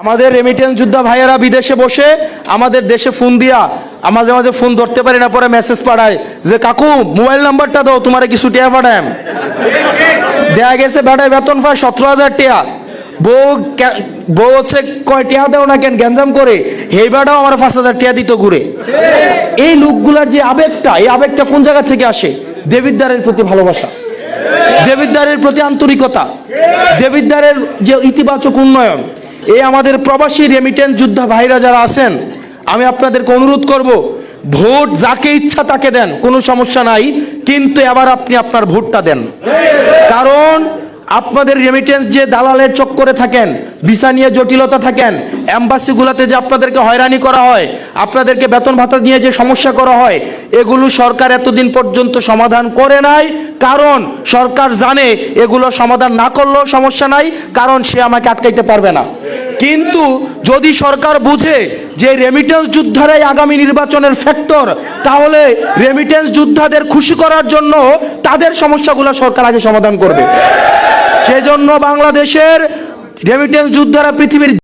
আমাদের রেমিটেন্স যোদ্ধা ভাইয়েরা বিদেশে বসে আমাদের দেশে ফোন দিয়া মাঝে মাঝে ফোন ধরতে পারি না, পরে মেসেজ পাঠায় যে কাকু মোবাইল নাম্বারটা দাও, তোমার কিছু টিয়া পাঠায়। দেয়া গেছে বেটায় বেতন পায় 17,000 টিয়া, বউ হচ্ছে কয় টিয়া দেও না কেন গ্যাঞ্জাম করে, এই বেটাও আমার 5,000 টিয়া দিত ঘুরে। এই লোকগুলার যে আবেগটা, এই আবেগটা কোন জায়গা থেকে আসে? দেবিদ্বারের প্রতি ভালোবাসা, দেবিদ্বারের প্রতি আন্তরিকতা, দেবিদ্বারের যে ইতিবাচক উন্নয়ন। এই আমাদের প্রবাসী রেমিটেন্স যোদ্ধা ভাইরা যারা আছেন, আমি আপনাদেরকে অনুরোধ করব, ভোট যাকে ইচ্ছা তাকে দেন, কোনো সমস্যা নাই, কিন্তু এবার আপনি আপনার ভোটটা দেন। কারণ আপনাদের রেমিটেন্স যে দালালের চক্করে থাকেন, ভিসা নিয়ে জটিলতা থাকেন, এম্বাসিগুলোতে যে আপনাদেরকে হয়রানি করা হয়, আপনাদেরকে বেতন ভাতা নিয়ে যে সমস্যা করা হয়, এগুলো সরকার এতদিন পর্যন্ত সমাধান করে নাই। কারণ সরকার জানে এগুলো সমাধান না করলেও সমস্যা নাই, কারণ সে আমাকে আটকাইতে পারবে না। কিন্তু যদি সরকার বুঝে যে রেমিটেন্স যোদ্ধারাই আগামী নির্বাচনের ফ্যাক্টর, তাহলে রেমিটেন্স যোদ্ধাদের খুশি করার জন্য তাদের সমস্যাগুলো সরকার আগে সমাধান করবে। সেজন্য বাংলাদেশের রেমিটেন্স যোদ্ধারা পৃথিবীর